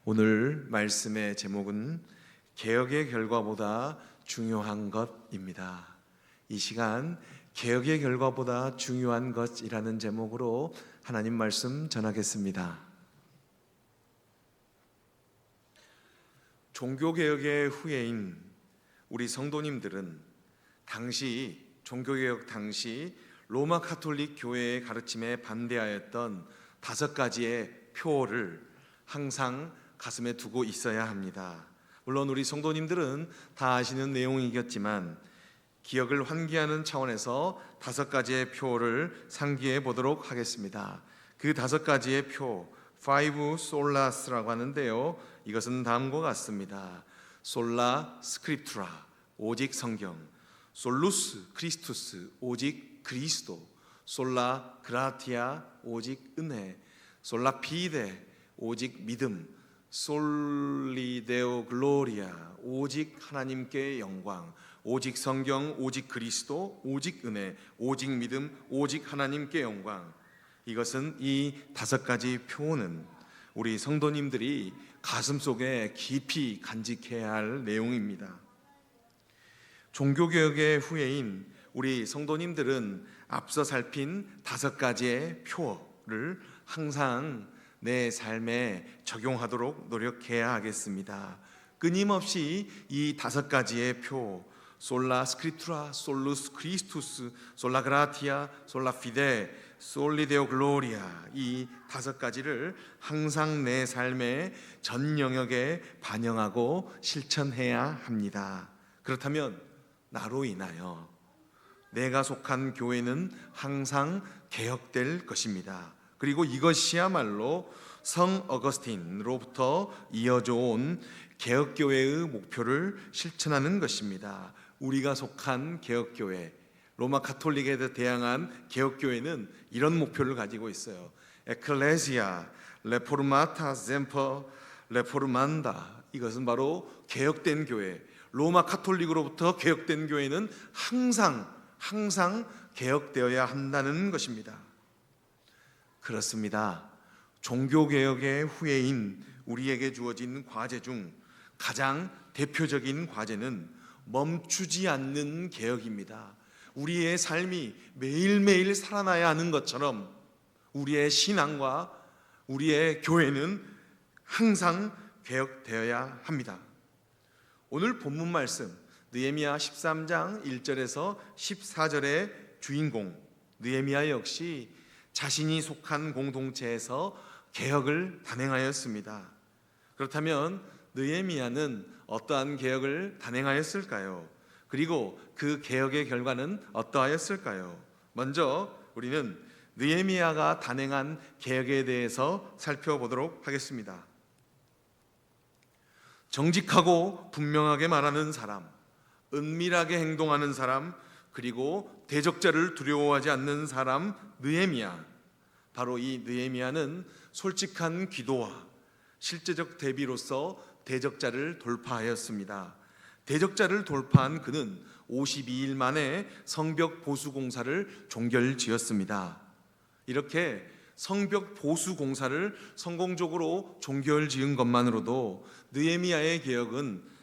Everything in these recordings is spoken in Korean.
오늘 말씀의 제목은 개혁의 결과보다 중요한 것입니다. 이 시간 개혁의 결과보다 중요한 것이라는 제목으로 하나님 말씀 전하겠습니다. 종교개혁의 후예인 우리 성도님들은 종교개혁 당시 로마 가톨릭 교회의 가르침에 반대하였던 5가지의 표를 항상 가슴에 두고 있어야 합니다. 물론 우리 성도님들은 다 아시는 내용이겠지만 기억을 환기하는 차원에서 5가지의 표를 상기해 보도록 하겠습니다. 그 5가지의 표, Five Solas라고 하는데요, 이것은 다음과 같습니다. 솔라 스크립투라, 오직 성경. 솔루스 크리스투스, 오직 그리스도. 솔라 그라티아, 오직 은혜. 솔라 피데, 오직 믿음. 솔리데오 글로리아, 오직 하나님께 영광. 오직 성경, 오직 그리스도, 오직 은혜, 오직 믿음, 오직 하나님께 영광. 이것은 이 5가지 표는 우리 성도님들이 가슴속에 깊이 간직해야 할 내용입니다. 종교개혁의 후예인 우리 성도님들은 앞서 살핀 5가지의 표를 항상 내 삶에 적용하도록 노력해야 하겠습니다. 끊임없이 이 5가지의 표, 솔라 스크립투라, 솔루스 크리스투스, 솔라 그라티아, 솔라 피데, 솔리데오 글로리아, 이 5가지를 항상 내 삶의 전 영역에 반영하고 실천해야 합니다. 그렇다면 나로 인하여 내가 속한 교회는 항상 개혁될 것입니다. 그리고 이것이야말로 성 어거스틴으로부터 이어져 온 개혁교회의 목표를 실천하는 것입니다. 우리가 속한 개혁교회, 로마 가톨릭에 대항한 개혁교회는 이런 목표를 가지고 있어요. 에클레시아 레포르마타 셈퍼 레포르만다. 이것은 바로 개혁된 교회, 로마 가톨릭으로부터 개혁된 교회는 항상 개혁되어야 한다는 것입니다. 그렇습니다. 종교개혁의 후예인 우리에게 주어진 과제 중 가장 대표적인 과제는 멈추지 않는 개혁입니다. 우리의 삶이 매일매일 살아나야 하는 것처럼 우리의 신앙과 우리의 교회는 항상 개혁되어야 합니다. 오늘 본문 말씀 느헤미야 13장 1절에서 14절의 주인공 느헤미야 역시 자신이 속한 공동체에서 개혁을 단행하였습니다. 그렇다면 느헤미야는 어떠한 개혁을 단행하였을까요? 그리고 그 개혁의 결과는 어떠하였을까요? 먼저 우리는 느헤미야가 단행한 개혁에 대해서 살펴보도록 하겠습니다. 정직하고 분명하게 말하는 사람, 은밀하게 행동하는 사람, 그리고 대적자를 두려워하지 않는 사람 느헤미야. 바로 이 느헤미야는 솔직한 기도와 실제적 대비로서 대적자를 돌파하였습니다. 대적자를 돌파한 그는 52일 만에 성벽 보수 공사를 종결지었습니다. 이렇게 성벽 보수 공사를 성공적으로 종결지은 것만으로도 느헤미야의 개혁은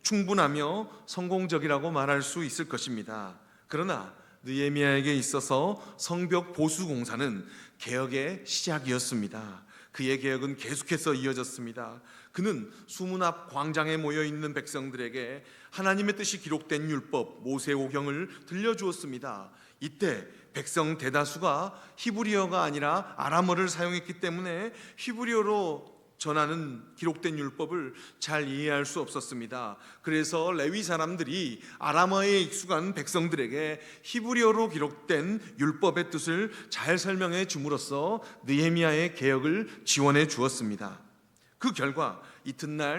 충분하며 성공적이라고 말할 수 있을 것입니다. 그러나 느헤미야에게 있어서 성벽 보수 공사는 개혁의 시작이었습니다. 그의 개혁은 계속해서 이어졌습니다. 그는 수문 앞 광장에 모여 있는 백성들에게 하나님의 뜻이 기록된 율법 모세오경을 들려주었습니다. 이때 백성 대다수가 히브리어가 아니라 아람어를 사용했기 때문에 히브리어로 전하는 기록된 율법을 잘 이해할 수 없었습니다. 그래서 레위 사람들이 아람어에 익숙한 백성들에게 히브리어로 기록된 율법의 뜻을 잘 설명해 줌으로써 느헤미야의 개혁을 지원해 주었습니다. 그 결과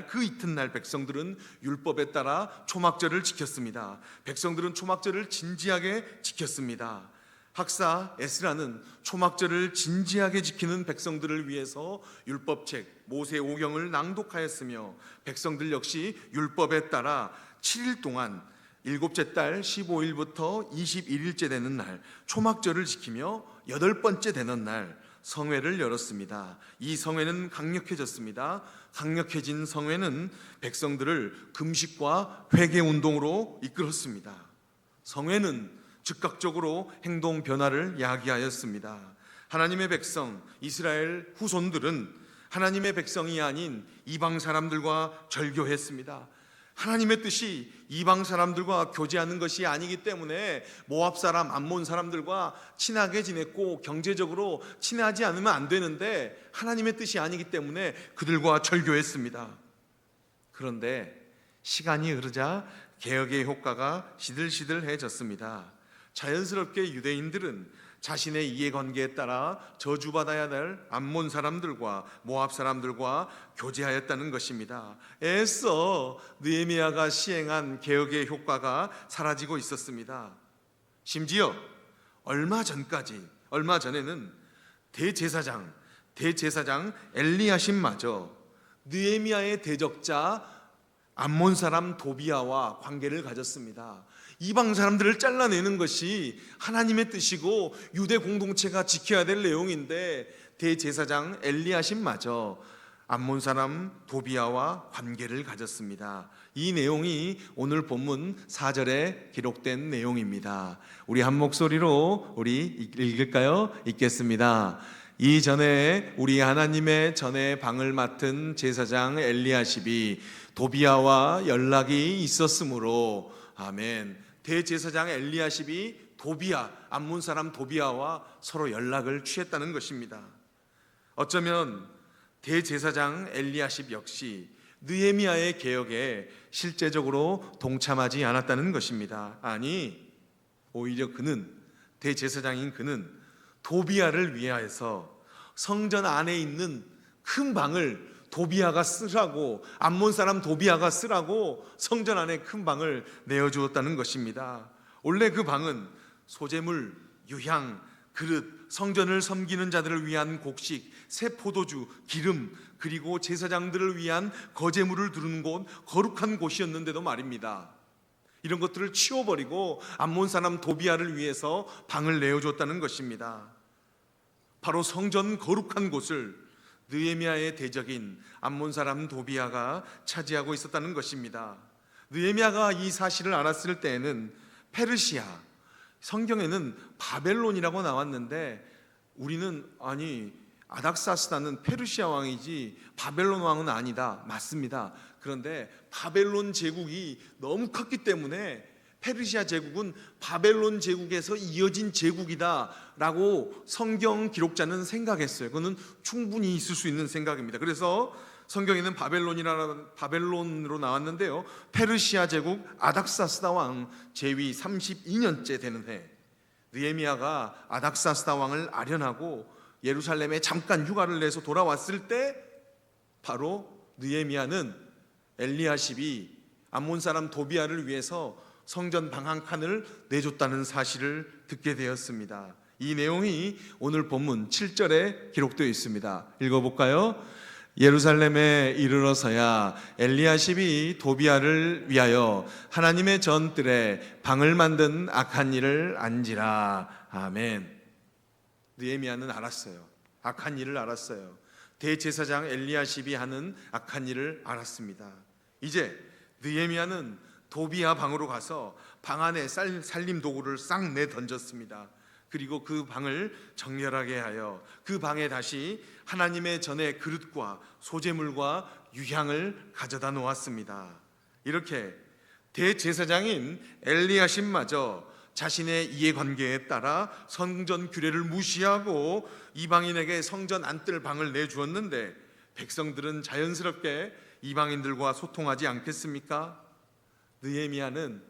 그 이튿날 백성들은 율법에 따라 초막절을 지켰습니다. 백성들은 초막절을 진지하게 지켰습니다. 학사 에스라는 초막절을 진지하게 지키는 백성들을 위해서 율법책 모세오경을 낭독하였으며 백성들 역시 율법에 따라 7일 동안 7째 달 15일부터 21일째 되는 날 초막절을 지키며 8번째 되는 날 성회를 열었습니다. 이 성회는 강력해졌습니다. 강력해진 성회는 백성들을 금식과 회개 운동으로 이끌었습니다. 성회는 즉각적으로 행동 변화를 야기하였습니다. 하나님의 백성 이스라엘 후손들은 하나님의 백성이 아닌 이방 사람들과 절교했습니다. 하나님의 뜻이 이방 사람들과 교제하는 것이 아니기 때문에 모압 사람, 암몬 사람들과 친하게 지냈고 경제적으로 친하지 않으면 안 되는데 하나님의 뜻이 아니기 때문에 그들과 절교했습니다. 그런데 시간이 흐르자 개혁의 효과가 시들시들해졌습니다. 자연스럽게 유대인들은 자신의 이해관계에 따라 저주받아야 될 암몬 사람들과 모압 사람들과 교제하였다는 것입니다. 애써 느헤미야가 시행한 개혁의 효과가 사라지고 있었습니다. 심지어 얼마 전에는 대제사장 엘리야십마저 느헤미야의 대적자 암몬 사람 도비야와 관계를 가졌습니다. 이방 사람들을 잘라내는 것이 하나님의 뜻이고 유대 공동체가 지켜야 될 내용인데 대제사장 엘리야십마저 암몬 사람 도비야와 관계를 가졌습니다. 이 내용이 오늘 본문 4절에 기록된 내용입니다. 우리 한 목소리로 우리 읽을까요? 읽겠습니다. 이전에 우리 하나님의 전에 방을 맡은 제사장 엘리야십이 도비야와 연락이 있었으므로 아멘. 대제사장 엘리야십이 암몬 사람 도비야와 서로 연락을 취했다는 것입니다. 어쩌면 대제사장 엘리야십 역시 느헤미야의 개혁에 실제적으로 동참하지 않았다는 것입니다. 아니, 오히려 대제사장인 그는 도비야를 위하여서 성전 안에 있는 큰 방을 도비야가 쓰라고, 암몬 사람 도비야가 쓰라고 성전 안에 큰 방을 내어주었다는 것입니다. 원래 그 방은 소재물, 유향, 그릇, 성전을 섬기는 자들을 위한 곡식, 새 포도주, 기름, 그리고 제사장들을 위한 거제물을 두는 곳, 거룩한 곳이었는데도 말입니다. 이런 것들을 치워버리고 암몬 사람 도비야를 위해서 방을 내어줬다는 것입니다. 바로 성전 거룩한 곳을 느헤미야의 대적인 암몬 사람 도비야가 차지하고 있었다는 것입니다. 느헤미야가 이 사실을 알았을 때에는 페르시아, 성경에는 바벨론이라고 나왔는데 우리는 아닥사스다는 페르시아 왕이지 바벨론 왕은 아니다. 맞습니다. 그런데 바벨론 제국이 너무 컸기 때문에 페르시아 제국은 바벨론 제국에서 이어진 제국이다라고 성경 기록자는 생각했어요. 그거는 충분히 있을 수 있는 생각입니다. 그래서 성경에는 바벨론으로 나왔는데요, 페르시아 제국 아닥사스다 왕 제위 32년째 되는 해, 느헤미야가 아닥사스다 왕을 아련하고 예루살렘에 잠깐 휴가를 내서 돌아왔을 때 바로 느헤미야는 엘리야십이 암몬 사람 도비야를 위해서 성전 방 한 칸을 내줬다는 사실을 듣게 되었습니다. 이 내용이 오늘 본문 7절에 기록되어 있습니다. 읽어볼까요? 예루살렘에 이르러서야 엘리야십이 도비야를 위하여 하나님의 전뜰에 방을 만든 악한 일을 안지라. 아멘. 느헤미야는 알았어요. 악한 일을 알았어요. 대제사장 엘리야십이 하는 악한 일을 알았습니다. 이제 느헤미야는 도비야 방으로 가서 방 안에 살림 도구를 싹 내던졌습니다. 그리고 그 방을 정렬하게 하여 그 방에 다시 하나님의 전의 그릇과 소재물과 유향을 가져다 놓았습니다. 이렇게 대제사장인 엘리야십마저 자신의 이해관계에 따라 성전 규례를 무시하고 이방인에게 성전 안뜰 방을 내주었는데 백성들은 자연스럽게 이방인들과 소통하지 않겠습니까? 느헤미야는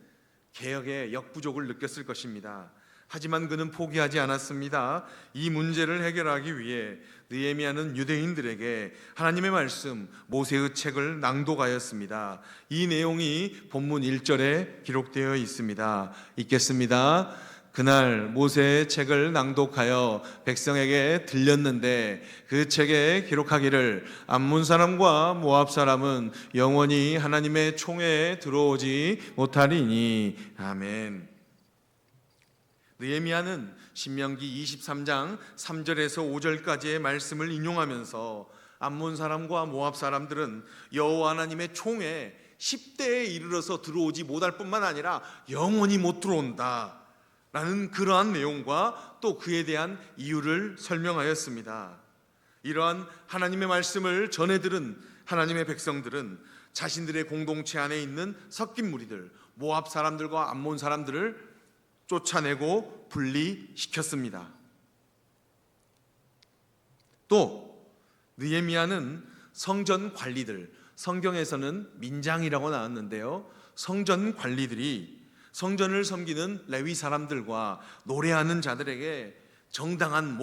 개혁의 역부족을 느꼈을 것입니다. 하지만 그는 포기하지 않았습니다. 이 문제를 해결하기 위해 느헤미야는 유대인들에게 하나님의 말씀 모세의 책을 낭독하였습니다. 이 내용이 본문 1절에 기록되어 있습니다. 읽겠습니다. 그날 모세의 책을 낭독하여 백성에게 들렸는데 그 책에 기록하기를 암몬 사람과 모압 사람은 영원히 하나님의 총회에 들어오지 못하리니. 아멘. 느헤미야는 신명기 23장 3절에서 5절까지의 말씀을 인용하면서 암몬 사람과 모압 사람들은 여호와 하나님의 총에 10대에 이르러서 들어오지 못할 뿐만 아니라 영원히 못 들어온다 라는 그러한 내용과 또 그에 대한 이유를 설명하였습니다. 이러한 하나님의 말씀을 전해 들은 하나님의 백성들은 자신들의 공동체 안에 있는 섞인 무리들, 모압 사람들과 암몬 사람들을 쫓아내고 분리시켰습니다. 또 느헤미야는 성전 관리들, 성경에서는 민장이라고 나왔는데요, 성전 관리들이 성전을 섬기는 레위 사람들과 노래하는 자들에게 정당한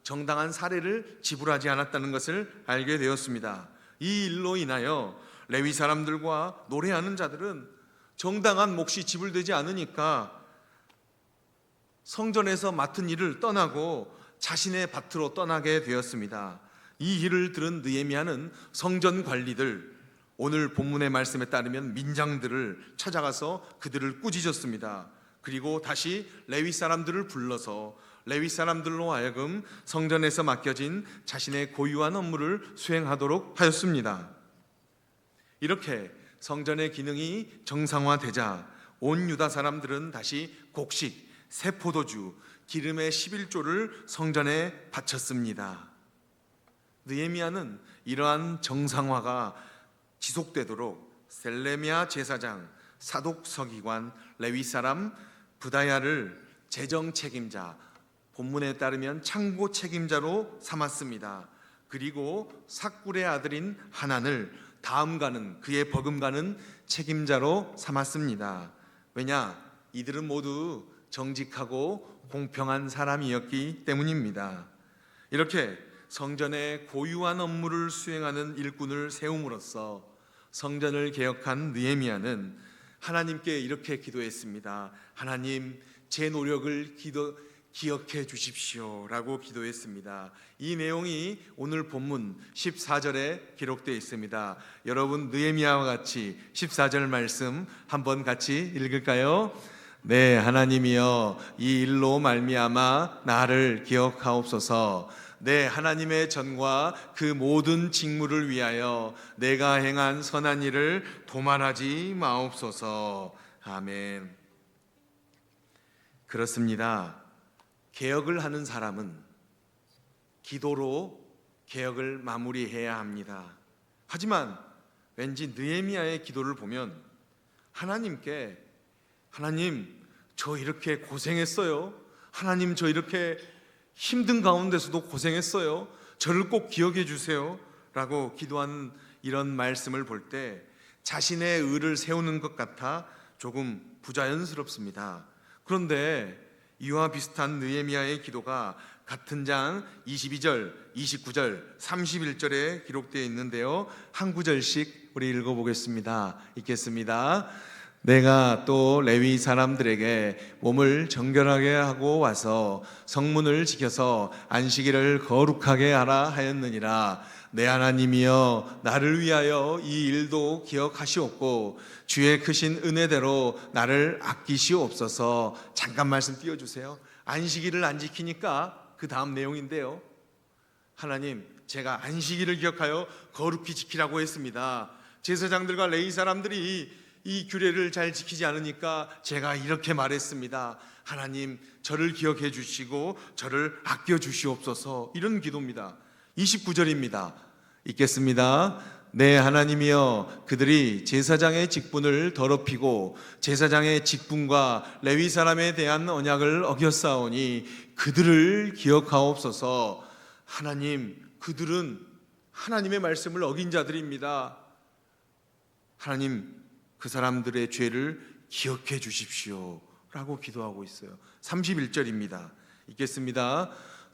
정당한 사례를 지불하지 않았다는 것을 알게 되었습니다. 이 일로 인하여 레위 사람들과 노래하는 자들은 정당한 몫이 지불되지 않으니까 성전에서 맡은 일을 떠나고 자신의 밭으로 떠나게 되었습니다. 이 일을 들은 느헤미야는 성전 관리들, 오늘 본문의 말씀에 따르면 민장들을 찾아가서 그들을 꾸짖었습니다. 그리고 다시 레위 사람들을 불러서 레위 사람들로 하여금 성전에서 맡겨진 자신의 고유한 업무를 수행하도록 하였습니다. 이렇게 성전의 기능이 정상화되자 온 유다 사람들은 다시 곡식, 새 포도주, 기름의 11조를 성전에 바쳤습니다. 느헤미야는 이러한 정상화가 지속되도록 셀레미야 제사장, 사독 서기관, 레위 사람 브다야를 재정 책임자, 본문에 따르면 창고 책임자로 삼았습니다. 그리고 삭굴의 아들인 하난을 다음가는, 그의 버금가는 책임자로 삼았습니다. 왜냐? 이들은 모두 정직하고 공평한 사람이었기 때문입니다. 이렇게 성전의 고유한 업무를 수행하는 일꾼을 세움으로써 성전을 개혁한 느헤미야는 하나님께 이렇게 기도했습니다. 하나님, 제 노력을 기억해 주십시오 라고 기도했습니다. 이 내용이 오늘 본문 14절에 기록되어 있습니다. 여러분, 느헤미야와 같이 14절 말씀 한번 같이 읽을까요? 네, 하나님이여, 이 일로 말미암아 나를 기억하옵소서. 네, 하나님의 전과 그 모든 직무를 위하여 내가 행한 선한 일을 도말하지 마옵소서. 아멘. 그렇습니다. 개혁을 하는 사람은 기도로 개혁을 마무리해야 합니다. 하지만 왠지 느헤미야의 기도를 보면 하나님께, 하나님, 저 이렇게 고생했어요. 하나님, 저 이렇게 힘든 가운데서도 고생했어요. 저를 꼭 기억해 주세요 라고 기도하는 이런 말씀을 볼 때 자신의 의를 세우는 것 같아 조금 부자연스럽습니다. 그런데 이와 비슷한 느헤미야의 기도가 같은 장 22절, 29절, 31절에 기록되어 있는데요, 한 구절씩 우리 읽어보겠습니다. 읽겠습니다. 내가 또 레위 사람들에게 몸을 정결하게 하고 와서 성문을 지켜서 안식일을 거룩하게 하라 하였느니라. 내 하나님이여, 나를 위하여 이 일도 기억하시옵고 주의 크신 은혜대로 나를 아끼시옵소서. 잠깐 말씀 띄워주세요. 안식일을 안 지키니까 그 다음 내용인데요, 하나님, 제가 안식일을 기억하여 거룩히 지키라고 했습니다. 제사장들과 레위 사람들이 이 규례를 잘 지키지 않으니까 제가 이렇게 말했습니다. 하나님, 저를 기억해 주시고 저를 아껴 주시옵소서. 이런 기도입니다. 29절입니다. 읽겠습니다. 네, 하나님이여, 그들이 제사장의 직분을 더럽히고 제사장의 직분과 레위 사람에 대한 언약을 어겼사오니 그들을 기억하옵소서. 하나님, 그들은 하나님의 말씀을 어긴 자들입니다. 하나님, 그 사람들의 죄를 기억해 주십시오 라고 기도하고 있어요. 31절입니다. 읽겠습니다.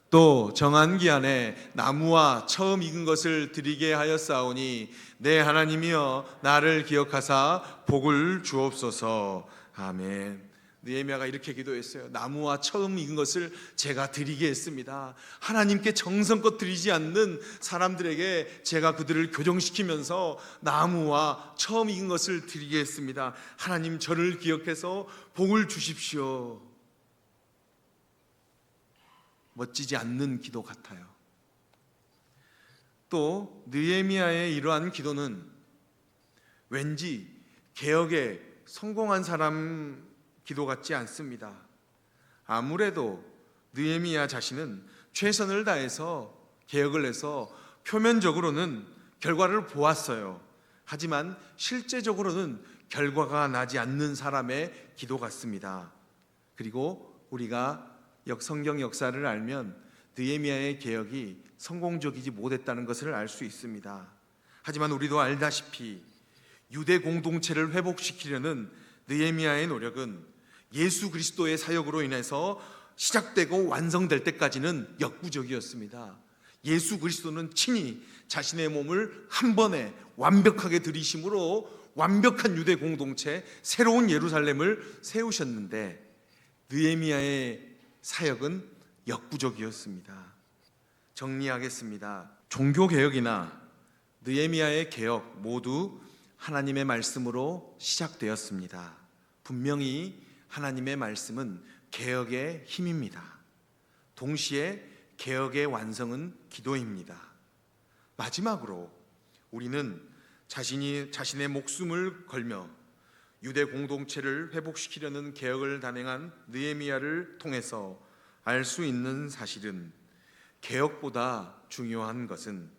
또 정한 기한에 나무와 처음 익은 것을 드리게 하였사오니 내 하나님이여, 나를 기억하사 복을 주옵소서. 아멘. 느헤미야가 이렇게 기도했어요. 나무와 처음 익은 것을 제가 드리게 했습니다. 하나님께 정성껏 드리지 않는 사람들에게 제가 그들을 교정시키면서 나무와 처음 익은 것을 드리게 했습니다. 하나님, 저를 기억해서 복을 주십시오. 멋지지 않는 기도 같아요. 또 느헤미야의 이러한 기도는 왠지 개혁에 성공한 사람 기도 같지 않습니다. 아무래도 느헤미야 자신은 최선을 다해서 개혁을 해서 표면적으로는 결과를 보았어요. 하지만 실제적으로는 결과가 나지 않는 사람의 기도 같습니다. 그리고 우리가 성경 역사를 알면 느헤미야의 개혁이 성공적이지 못했다는 것을 알 수 있습니다. 하지만 우리도 알다시피 유대 공동체를 회복시키려는 느헤미야의 노력은 예수 그리스도의 사역으로 인해서 시작되고 완성될 때까지는 역부족이었습니다. 예수 그리스도는 친히 자신의 몸을 한 번에 완벽하게 들이심으로 완벽한 유대 공동체, 새로운 예루살렘을 세우셨는데 느헤미야의 사역은 역부족이었습니다. 정리하겠습니다. 종교개혁이나 느헤미야의 개혁 모두 하나님의 말씀으로 시작되었습니다. 분명히 하나님의 말씀은 개혁의 힘입니다. 동시에 개혁의 완성은 기도입니다. 마지막으로 우리는 자신의 목숨을 걸며 유대 공동체를 회복시키려는 개혁을 단행한 느헤미야를 통해서 알 수 있는 사실은 개혁보다 중요한 것은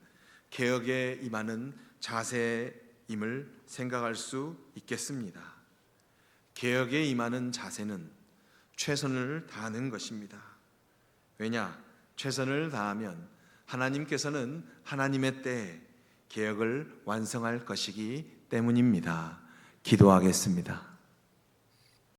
개혁에 임하는 자세임을 생각할 수 있겠습니다. 개혁에 임하는 자세는 최선을 다하는 것입니다. 왜냐? 최선을 다하면 하나님께서는 하나님의 때에 개혁을 완성할 것이기 때문입니다. 기도하겠습니다.